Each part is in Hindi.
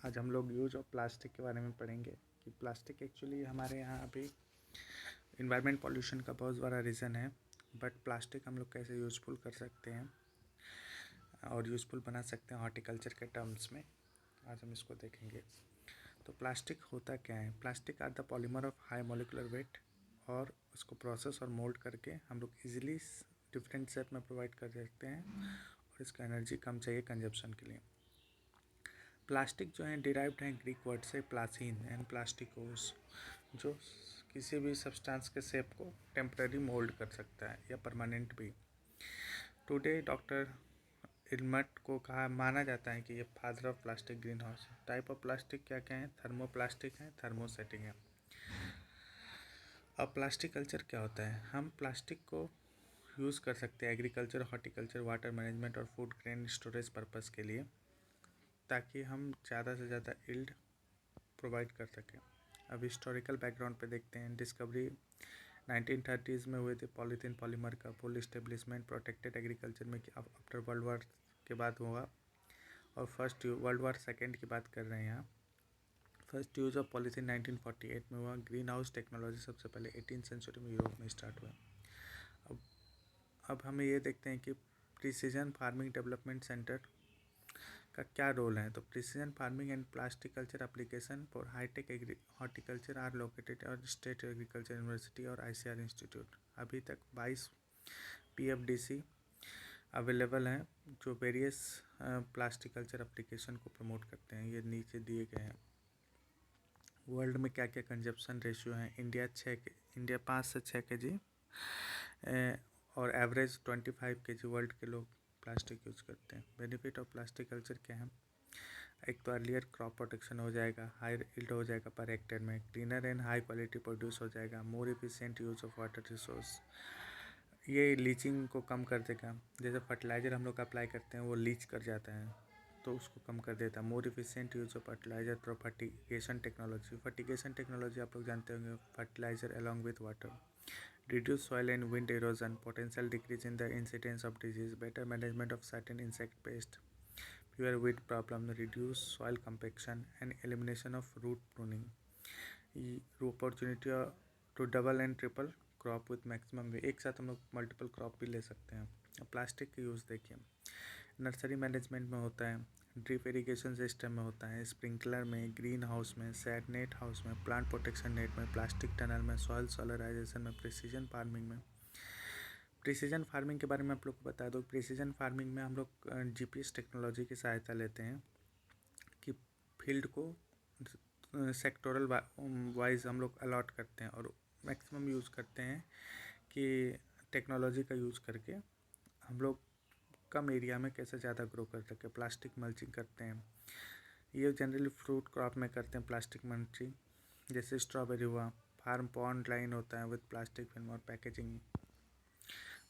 आज हम लोग यूज ऑफ प्लास्टिक के बारे में पढ़ेंगे कि प्लास्टिक एक्चुअली हमारे यहाँ अभी इन्वायरमेंट पॉल्यूशन का बहुत बड़ा रीज़न है। बट प्लास्टिक हम लोग कैसे यूज़फुल कर सकते हैं और यूज़फुल बना सकते हैं हॉर्टिकल्चर के टर्म्स में, आज हम इसको देखेंगे। तो प्लास्टिक होता क्या है? Plastic are the polymer of high molecular weight, और उसको प्रोसेस और मोल्ड करके हम लोग इजीली डिफरेंट शेप में प्रोवाइड कर सकते हैं और इसका एनर्जी कम चाहिए कंजप्शन के लिए। प्लास्टिक जो है डिराइव्ड है ग्रीक वर्ड से प्लासीन एंड प्लास्टिकोस, जो किसी भी सब्सटेंस के शेप को टेम्पररी मोल्ड कर सकता है या परमानेंट भी। टुडे डॉक्टर इल्मट को कहा माना जाता है कि ये father of plastic green house. Type of plastic क्या क्या है? थर्मोप्लास्टिक है, थर्मोसेटिंग है। अब प्लास्टिक कल्चर क्या होता है? हम प्लास्टिक को यूज़ कर सकते हैं एग्रीकल्चर, हॉर्टिकल्चर, वाटर मैनेजमेंट और फूड ग्रेन स्टोरेज पर्पस के लिए, ताकि हम ज़्यादा से ज़्यादा यील्ड प्रोवाइड कर सकें। अब हिस्टोरिकल बैकग्राउंड पे देखते हैं। डिस्कवरी 1930s में हुए थे पॉलीथीन पॉलीमर का। फुल इस्टेब्लिशमेंट प्रोटेक्टेड एग्रीकल्चर में आफ्टर वर्ल्ड वार के बाद हुआ, और फर्स्ट वर्ल्ड वार सेकेंड की बात कर रहे हैं यहाँ। फर्स्ट यूज़ ऑफ पॉलीथीन 1948 में हुआ। ग्रीन हाउस टेक्नोलॉजी सबसे पहले 18th सेंचुरी में यूरोप में स्टार्ट हुआ। अब हमें ये देखते हैं कि प्रिसीजन फार्मिंग डेवलपमेंट सेंटर का क्या रोल है। तो precision farming and plastic culture application for hitech horticulture are located और स्टेट एग्रीकल्चर यूनिवर्सिटी और ICR इंस्टीट्यूट। अभी तक 22 PFDC अवेलेबल हैं जो वेरियस प्लास्टिक कल्चर एप्लीकेशन को प्रमोट करते हैं। ये नीचे दिए गए हैं। वर्ल्ड में क्या क्या कंजप्शन रेशियो है? इंडिया 5 से 6 kg और एवरेज 25 kg वर्ल्ड के लोग प्लास्टिक यूज़ करते हैं। बेनिफिट ऑफ प्लास्टिक कल्चर क्या है? एक तो अर्लियर क्रॉप प्रोटेक्शन हो जाएगा, हाई यील्ड हो जाएगा पर हेक्टेयर में, cleaner and high quality produce हो जाएगा, more efficient use of water resource, ये लीचिंग को कम कर देगा। जैसे फर्टिलाइज़र हम लोग अप्लाई करते हैं वो लीच कर जाता है तो उसको कम कर देता है। More efficient use of fertiliser through fertigation technology. Fertigation technology आप लोग जानते होंगे, fertiliser along with water. Reduce soil and wind erosion, potential decrease in the incidence of disease, better management of certain insect pests, fewer weed problem, reduce soil compaction and elimination of root pruning. Opportunity to double and triple crop with maximum भी, एक साथ हम लोग मल्टीपल क्रॉप भी ले सकते हैं। प्लास्टिक का यूज़ देखिए, नर्सरी मैनेजमेंट में होता है, ड्रिप इरिगेशन सिस्टम में होता है, स्प्रिंकलर में, ग्रीन हाउस में, शेड नेट हाउस में, प्लांट प्रोटेक्शन नेट में, प्लास्टिक टनल में, सॉइल सोलराइजेशन में, प्रिसीजन फार्मिंग में। प्रिसीजन फार्मिंग के बारे में आप लोग को बता दो। प्रिसीजन फार्मिंग में हम लोग GPS टेक्नोलॉजी की सहायता लेते हैं कि फील्ड को सेक्टोरल वाइज हम लोग अलॉट करते हैं और मैक्सिमम यूज़ करते हैं कि टेक्नोलॉजी का यूज़ करके हम लोग कम एरिया में कैसे ज़्यादा ग्रो कर सके। प्लास्टिक मल्चिंग करते हैं, ये जनरली फ्रूट क्रॉप में करते हैं प्लास्टिक मल्चिंग, जैसे स्ट्रॉबेरी हुआ। फार्म पॉन्ड लाइन होता है विद प्लास्टिक फिल्म और packaging.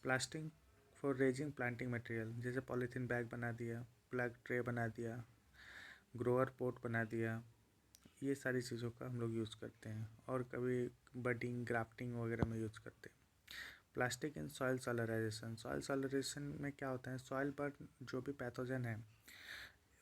Plastic for raising planting material, जैसे पॉलीथीन बैग बना दिया, प्लग ट्रे बना दिया, ग्रोअर पोट बना दिया, ये सारी चीज़ों का हम लोग यूज़ करते हैं। और कभी बडिंग ग्राफ्टिंग वगैरह में यूज़ करते हैं। Plastic in soil solarisation, soil solarisation में क्या होता है? सॉइल पर जो भी पैथोजन है,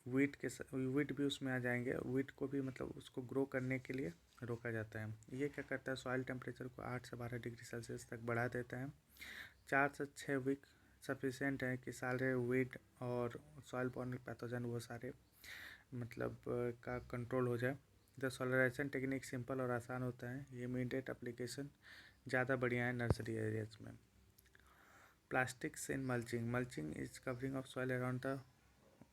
वीट भी उसमें आ जाएंगे। वीट को भी मतलब उसको ग्रो करने के लिए रोका जाता है। ये क्या करता है? सॉइल टेम्परेचर को 8 से 12 डिग्री सेल्सियस तक बढ़ा देता है। 4 से 6 वीक सफिशेंट है कि सारे वीट और सॉइल बॉर्न पैथोजन वो सारे मतलब का कंट्रोल हो जाए। द सोलराइजेशन टेक्निक सिंपल और आसान होता है। ये इमीडिएट एप्लीकेशन ज़्यादा बढ़िया है नर्सरी एरियाज में। Plastics in mulching, mulching is covering of soil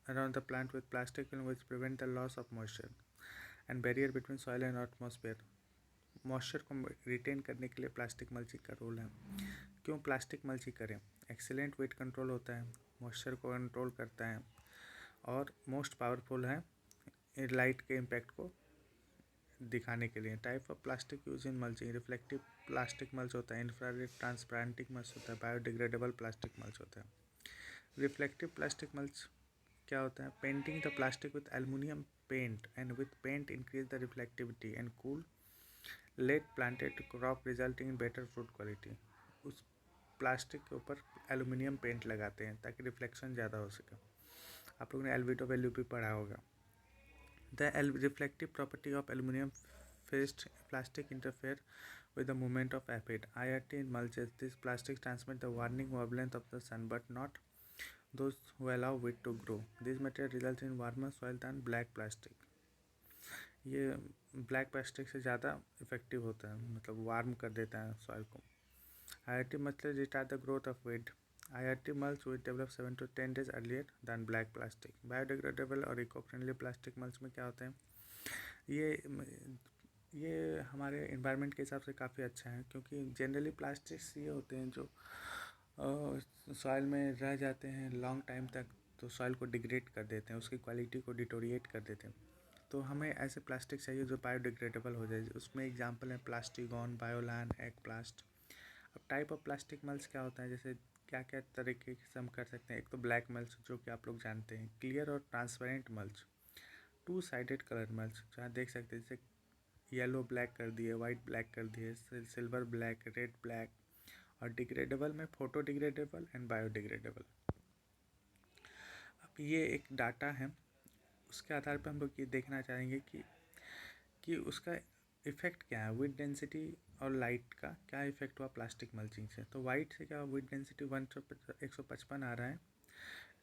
around the plant with plastic film which prevent the loss of moisture and barrier between soil and atmosphere. Moisture को रिटेन करने के लिए प्लास्टिक मल्चिंग का रोल है। क्यों प्लास्टिक मल्चिंग करें? एक्सीलेंट वेट कंट्रोल होता है, मॉइस्चर को कंट्रोल करता है, और मोस्ट पावरफुल है लाइट के इम्पैक्ट को दिखाने के लिए। Type of plastic use in mulching, reflective plastic mulch होता है, इंफ्रारेड ट्रांसपेरेंट मल्च होता है, बायोडिग्रेडेबल प्लास्टिक मल्च होता है। रिफ्लेक्टिव प्लास्टिक मल्च क्या होता है? Painting the plastic with aluminium paint and with paint increase the reflectivity and cool let planted crop resulting in better fruit quality. उस प्लास्टिक के ऊपर एल्युमिनियम पेंट लगाते हैं ताकि रिफ्लेक्शन ज़्यादा हो सके। आप लोगों ने एल्विटो वैल्यू भी पढ़ा होगा। The reflective property of aluminum faced plastic interfere with the movement of apid. IRT mulches. These plastics transmit the warning wavelength of the sun, but not those who allow wheat to grow. This material results in warmer soil than black plastic. ये ब्लैक प्लास्टिक से ज़्यादा इफेक्टिव होता है, मतलब वार्म कर देता है सॉइल को. IRT mulches retard the growth of wheat. IRT mulch will develop 7 to 10 days earlier than black plastic. Biodegradable और इको फ्रेंडली प्लास्टिक मल्च में क्या होते हैं, ये हमारे इन्वायरमेंट के हिसाब से काफ़ी अच्छा है, क्योंकि जनरली प्लास्टिक्स ये होते हैं जो सॉइल में रह जाते हैं लॉन्ग टाइम तक, तो सॉइल को डिग्रेड कर देते हैं, उसकी क्वालिटी को डिटोरिएट कर देते हैं. तो हमें ऐसे प्लास्टिक चाहिए जो बायोडिग्रेडेबल हो जाए. उसमें एग्जांपल है प्लास्टिकॉन, बायोलान, एग प्लास्ट. अब टाइप ऑफ प्लास्टिक मल्च क्या होता है, जैसे क्या क्या तरीके से हम कर सकते हैं. एक तो ब्लैक मल्च जो कि आप लोग जानते हैं, क्लियर और transparent mulch, two sided colour mulch जहाँ देख सकते हैं, जैसे येलो ब्लैक कर दिए, वाइट ब्लैक कर दिए, सिल्वर ब्लैक, रेड ब्लैक. और डिग्रेडेबल में फोटो डिग्रेडेबल एंड बायोडिग्रेडेबल. अब ये एक डाटा है, उसके आधार पर हम लोग ये देखना चाहेंगे कि उसका इफ़ेक्ट क्या है, विड डेंसिटी और लाइट का क्या इफेक्ट हुआ प्लास्टिक मल्चिंग से. तो वाइट से क्या, विड डेंसिटी 155 आ रहा है,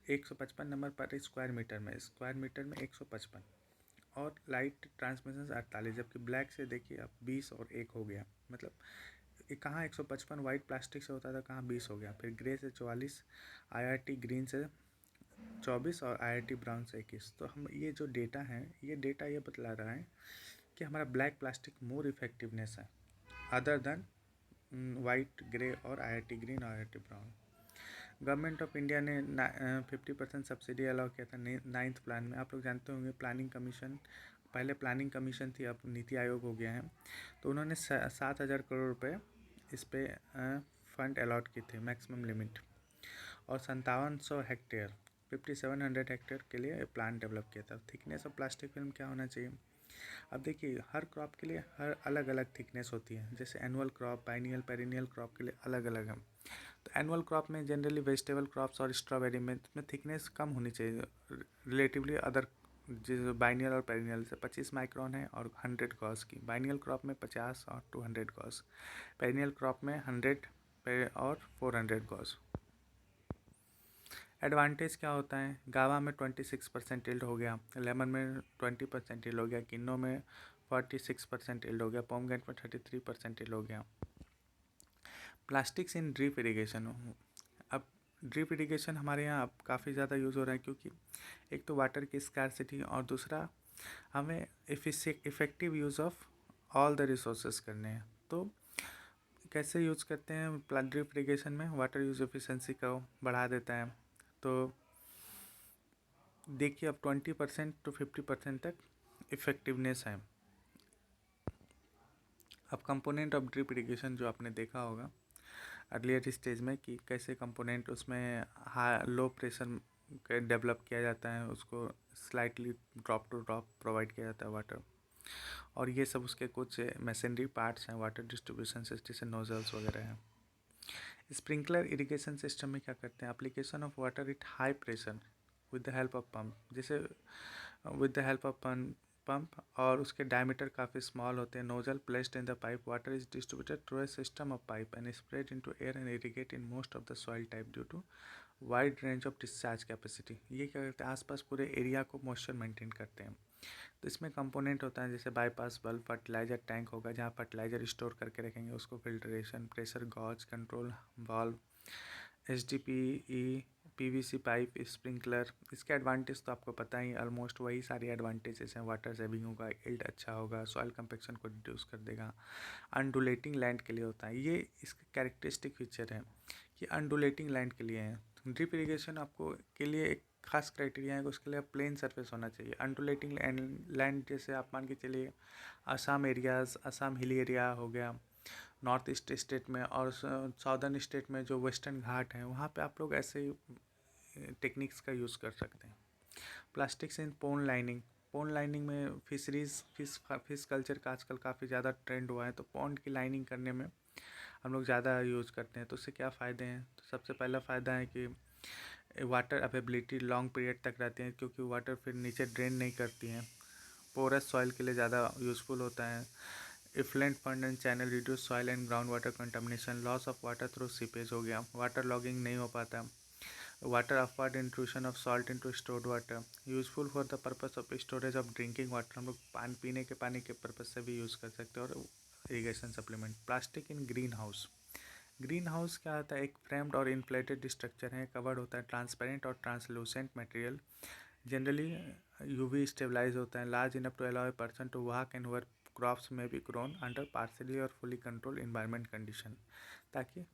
155 नंबर पर स्क्वायर मीटर में 155. और लाइट ट्रांसमिशन 48, जबकि ब्लैक से देखिए आप 20 और 1 हो गया, मतलब कहाँ 155 वाइट प्लास्टिक से होता था, कहाँ 20 हो गया. फिर ग्रे से 44, IRT ग्रीन से 24 और IRT ब्राउन से 21. तो हम ये जो डेटा है, ये डेटा ये बतला रहा है कि हमारा ब्लैक प्लास्टिक मोर इफेक्टिवनेस है अदर देन वाइट, ग्रे और IRT ग्रीन और IRT brown. Government of India ने 50% सब्सिडी अलाउ किया था 9th प्लान में. आप लोग जानते होंगे प्लानिंग कमीशन, पहले प्लानिंग कमीशन थी, अब नीति आयोग हो गया है. तो उन्होंने 7,000 करोड़ रुपए इस पे फंड अलॉट की थी, मैक्सिमम लिमिट. और 5700 हेक्टेयर 5700 हेक्टेयर के लिए प्लान डेवलप किया था. थिकनेस ऑफ प्लास्टिक फिल्म क्या होना चाहिए. अब देखिए हर क्रॉप के लिए हर अलग अलग थिकनेस होती है, जैसे annual crop, biennial, perennial crop के लिए अलग अलग है. तो एनुअल क्रॉप में जनरली वेजिटेबल क्रॉप्स और स्ट्रॉबेरी में थिकनेस कम होनी चाहिए रिलेटिवली अदर, जो बाइनियल और पेरिनियल से 25 माइक्रोन है और 100 गॉस की. बाइनियल क्रॉप में 50 और 200 गॉस, पेरिनियल क्रॉप में 100 और 400 गॉस. एडवांटेज क्या होता है, गावा में 26% यील्ड हो गया, लेमन में 20% यील्ड हो गया, किन्नो में 46% यील्ड हो गया, पोमग्रेनेट में 33% यील्ड हो गया. प्लास्टिक्स इन ड्रिप इरिगेशन. अब ड्रिप इरिगेशन हमारे यहाँ अब काफ़ी ज़्यादा यूज़ हो रहा है, क्योंकि एक तो वाटर की स्कार्सिटी और दूसरा हमें effective use of all the resources करने हैं. तो कैसे यूज़ करते हैं ड्रिप इरिगेशन में, वाटर यूज़ एफिशिएंसी को बढ़ा देता है. तो देखिए अब 20% to 50% तक इफ़ेक्टिवनेस है. अब कंपोनेंट ऑफ ड्रिप इरिगेशन जो आपने देखा होगा अर्लियर स्टेज में, कि कैसे कंपोनेंट उसमें लो प्रेशर डेवलप किया जाता है, उसको slightly drop to drop provide किया जाता है वाटर. और ये सब उसके कुछ मशीनरी पार्ट्स हैं, वाटर डिस्ट्रीब्यूशन सिस्टम से नोजल्स वगैरह हैं. स्प्रिंकलर इरिगेशन सिस्टम में क्या करते हैं, application of water at high pressure with the help of pump, जैसे with the help of pump, और उसके डायमीटर काफ़ी स्मॉल होते हैं. Nozzle placed in the pipe, water is distributed through a system of pipe and spread into air and irrigate in most of the soil type due to wide range of discharge capacity. ये क्या करते हैं, आसपास पूरे एरिया को मॉइस्चर मेंटेन करते हैं. तो इसमें कंपोनेंट होता है जैसे बाईपास बल्ब, फर्टिलाइजर टैंक होगा जहाँ फर्टिलाइजर स्टोर करके रखेंगे, उसको filtration, pressure gauge control valve, HDPE, PVC pipe, sprinkler. इसके एडवांटेज तो आपको पता ही, ऑलमोस्ट वही सारे एडवांटेजेस हैं. वाटर सेविंग होगा, यील्ड अच्छा होगा, सॉइल कंपेक्शन को रिड्यूस कर देगा, अनडुलेटिंग लैंड के लिए होता है. ये इसका कैरेक्टरिस्टिक फीचर है कि अनडुलेटिंग लैंड के लिए है. ड्रिप इरिगेशन आपको के लिए एक खास क्राइटेरिया है कि उसके लिए प्लेन सरफेस होना चाहिए. अनडुलेटिंग लैंड जैसे आप मान के चलिए Assam areas, Assam hilly area हो गया, नॉर्थ ईस्ट स्टेट में और साउदर्न स्टेट में जो वेस्टर्न घाट हैं, वहाँ पे आप लोग ऐसे टेक्निक्स का यूज़ कर सकते हैं. Plastics in pond lining. Pond lining में फिशरीज, फिश कल्चर का आजकल काफ़ी ज़्यादा ट्रेंड हुआ है, तो पॉन्ड की लाइनिंग करने में हम लोग ज़्यादा यूज़ करते हैं. तो उससे क्या फ़ायदे हैं, तो सबसे पहला फ़ायदा है कि वाटर अवेलेबिलिटी लॉन्ग पीरियड तक रहती है, क्योंकि वाटर फिर नीचे ड्रेन नहीं करती हैं. पोरस सॉइल के लिए ज़्यादा यूज़फुल होता है। Effluent fund and channel reduce soil and ground water contamination, loss of water through seepage हो गया, वाटर लॉगिंग नहीं हो पाता, water upward intrusion of salt into stored water, useful for the purpose of storage of drinking water, हम लोग पीने के पानी के पर्पज़ से भी यूज़ कर सकते हैं, और irrigation supplement. Plastic in green house, green house क्या होता है, एक फ्रेम्ड और इन्फ्लेटेड स्ट्रक्चर है, कवर्ड होता है ट्रांसपेरेंट और translucent material, generally UV stabilize होता है, large enough to allow a person to walk and where crops में बी ग्रोन अंडर पार्सली और फुली कंट्रोल इन्वायरमेंट कंडीशन, ताकि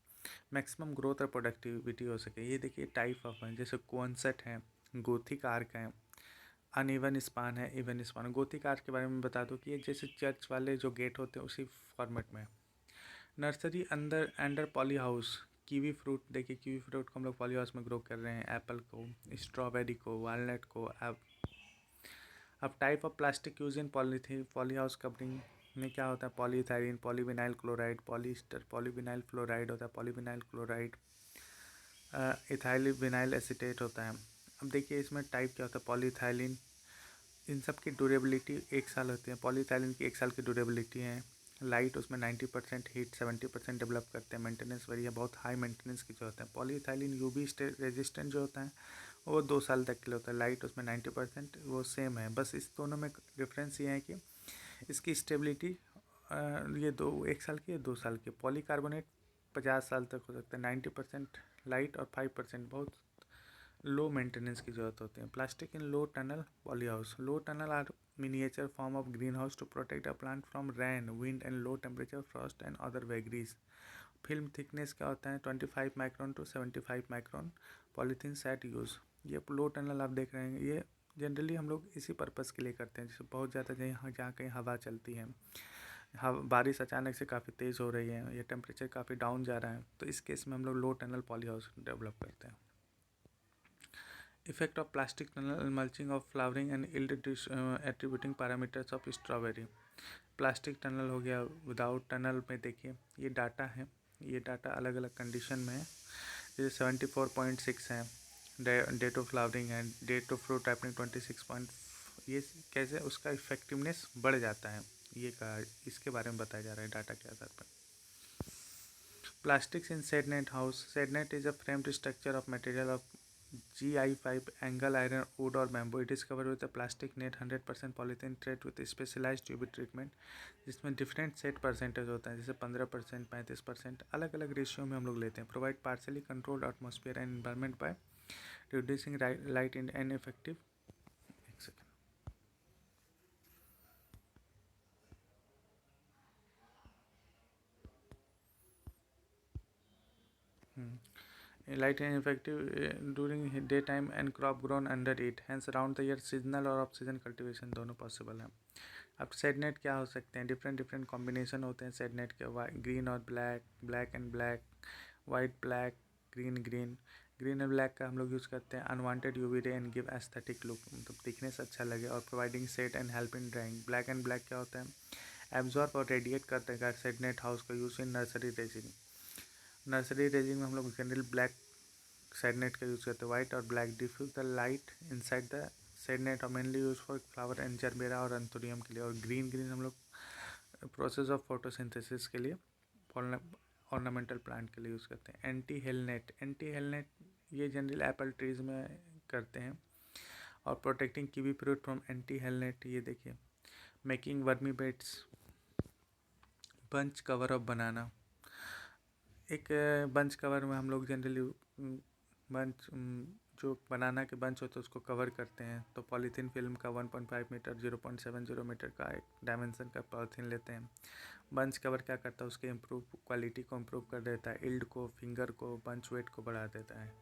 मैक्सिमम ग्रोथ और प्रोडक्टिविटी हो सके। ये देखिए टाइप ऑफ है, जैसे क्वॉन्सेट है, गोथिक आर्क है, अनइवन स्पान है, इवन स्पान। गोथिक आर्क के बारे में बता दूं कि ये जैसे चर्च वाले जो गेट होते हैं उसी फॉर्मेट में। Nursery under poly house, kiwi fruit, देखिए कीवी फ्रूट को हम लोग पॉली हाउस में ग्रो कर रहे हैं, एप्पल को, स्ट्रॉबेरी को, वालनट को। अब type of plastic use in poly house covering में क्या होता है, polyethylene, polyvinyl chloride, polyester, polyvinyl fluoride होता है, polyvinyl chloride, ethyl vinyl acetate होता है। अब देखिए इसमें टाइप क्या होता है, पॉलीथाइलिन, इन सब की ड्यूरेबिलिटी 1 साल होती है। पॉलीथाइलिन की 1 साल की ड्यूरेबिलिटी है। लाइट उसमें 90%, हीट 70% डेवलप करते हैं। मेंटेनेंस वरी है, बहुत हाई मेंटेनेंस की जो होता है। पॉलीथाइलिन यूवी रेजिस्टेंट जो होता है वो 2 साल तक के लिए होता है। लाइट उसमें 90%, वो सेम है, बस इस दोनों में डिफरेंस ये है कि इसकी स्टेबिलिटी ये 1 साल की है, 2 साल की। पॉलीकार्बोनेट 50 साल तक हो सकता है। 90% लाइट और 5% बहुत लो मेंटेनेंस की ज़रूरत होती है। Plastic in low tunnel poly house, low tunnel are miniature form of green house to protect a plant from rain, wind and low temperature, frost and other vagaries. Film thickness क्या होता है, 25 micron to 75 micron. Polythene sheet use, ये लो टनल आप देख रहे हैं, ये जनरली हम लोग इसी पर्पज़ के लिए करते हैं, जैसे बहुत ज़्यादा जहाँ कहीं हवा चलती है, बारिश अचानक से काफ़ी तेज़ हो रही है, या टेम्परेचर काफ़ी डाउन जा रहा है, तो इस केस में हम लोग लो टनल पॉली हाउस डेवलप करते हैं। Effect of plastic tunnel mulching of flowering and yield attributing parameters of strawberry. Plastic tunnel हो गया, विदाउट टनल में देखिए ये डाटा है, ये डाटा अलग अलग कंडीशन में है। जैसे 74.6 है, डेट ऑफ फ्लावरिंग है, डेट ऑफ फ्रूट टाइपनिंग 26 ये कैसे उसका इफेक्टिवनेस बढ़ जाता है, ये कहा, इसके बारे में बताया जा रहा है डाटा के आधार पर। Plastics in Shed Net House. Shed net is a framed structure of material of GI5, angle iron, wood or bamboo. It is covered with a plastic net, 100% polythene thread with specialized UV treatment, जिसमें डिफरेंट सेट परसेंटेज होता है, जैसे 15%, 35%, अलग अलग रेशियो में हम लोग लेते हैं। Provide partially controlled atmosphere and environment by reducing light in an effective. एक second, light and effective during daytime and crop grown under it, hence around the year seasonal और ऑफ सीजन कल्टिवेशन दोनों पॉसिबल है। अब सेड नेट क्या हो सकते हैं, डिफरेंट कॉम्बिनेशन होते हैं सेड नेट के, ग्रीन और black, black and black, white black, green green. Green and black का हम लोग यूज़ करते हैं unwanted UV ray and give aesthetic look, मतलब दिखने से अच्छा लगे, और providing set and help in drawing. Black and black क्या होता है, एब्जॉर्ब और रेडिएट करते हैं। सेड नेट हाउस का use in nursery raising. Nursery raising में हम लोग जनरल ब्लैक सेड नेट का यूज़ करते हैं। वाइट और black diffuse the light inside the shade net, और mainly use for flower and gerbera और एंथोरियम के लिए। और ग्रीन ग्रीन हम लोग प्रोसेस ऑफ फोटोसिंथेसिस के लिए, ऑर्नामेंटल प्लांट के लिए यूज़ करते हैं। Anti hail net, anti hail net ये जनरली एप्पल ट्रीज में करते हैं। और protecting kiwi fruit from anti hail net, ये देखिए। Making vermi beds, bunch cover of बनाना, एक बंच कवर में हम लोग जनरली बंच जो बनाना के बंच होते हैं उसको कवर करते हैं, तो पॉलीथीन फिल्म का 1.5 मीटर 0.70 मीटर का एक डायमेंशन का पॉलीथीन लेते हैं। बंच कवर क्या करता है, उसके इम्प्रूव क्वालिटी को इम्प्रूव कर देता है, इल्ड को, फिंगर को, बंच वेट को बढ़ा देता है।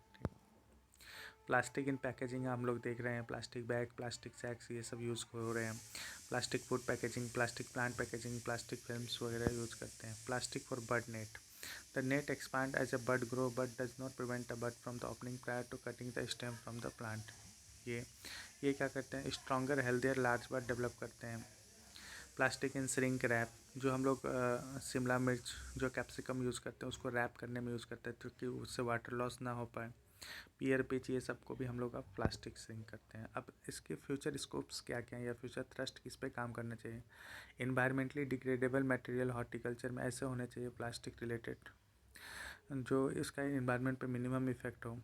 प्लास्टिक इन पैकेजिंग हम लोग देख रहे हैं, प्लास्टिक बैग, प्लास्टिक सैक्स, ये सब यूज़ हो रहे हैं। Plastic food packaging, plastic plant packaging, plastic films वगैरह यूज़ करते हैं। Plastic for bird net, the net expand as a bud grow but does not prevent a bud from the opening prior to cutting the stem from the plant। ये क्या करते हैं, स्ट्रॉन्गर हेल्दियर लार्ज बड डेवलप करते हैं। प्लास्टिक इन श्रिंक रैप, जो हम लोग शिमला मिर्च जो कैप्सिकम यूज़ करते हैं उसको रैप करने में यूज़ करते हैं ताकि उससे वाटर लॉस ना हो पाए। पियर पिच, ये सब को भी हम लोग अब प्लास्टिक से ही करते हैं। अब इसके फ्यूचर स्कोप्स क्या क्या हैं या फ्यूचर थ्रस्ट किस पे काम करना चाहिए? इन्वायरमेंटली डिग्रेडेबल मटेरियल हॉर्टिकल्चर में ऐसे होने चाहिए प्लास्टिक रिलेटेड जो इसका इन्वायरमेंट पे मिनिमम इफेक्ट हो।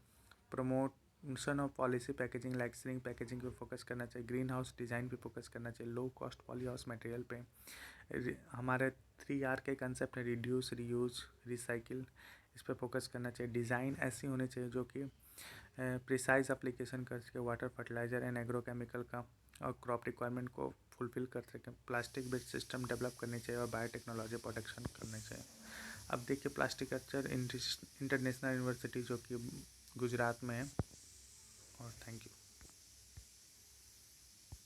Promotion of policy packaging like sling packaging पे फोकस करना चाहिए। ग्रीन हाउस डिज़ाइन पे फोकस करना चाहिए। Low cost poly house material पे हमारे 3R के कंसेप्ट है, रिड्यूस, रीयूज, रिसाइकिल, इस पर फोकस करना चाहिए। डिज़ाइन ऐसी होनी चाहिए जो कि प्रिसाइज एप्लीकेशन कर सके वाटर, फर्टिलाइज़र एंड एग्रोकेमिकल का और क्रॉप रिक्वायरमेंट को फुलफिल कर सकें। प्लास्टिक बेस्ड सिस्टम डेवलप करनी चाहिए और बायोटेक्नोलॉजी प्रोटेक्शन करनी चाहिए। अब देखिए प्लास्टिक कल्चर इंटरनेशनल यूनिवर्सिटी जो कि गुजरात में है। और थैंक यू।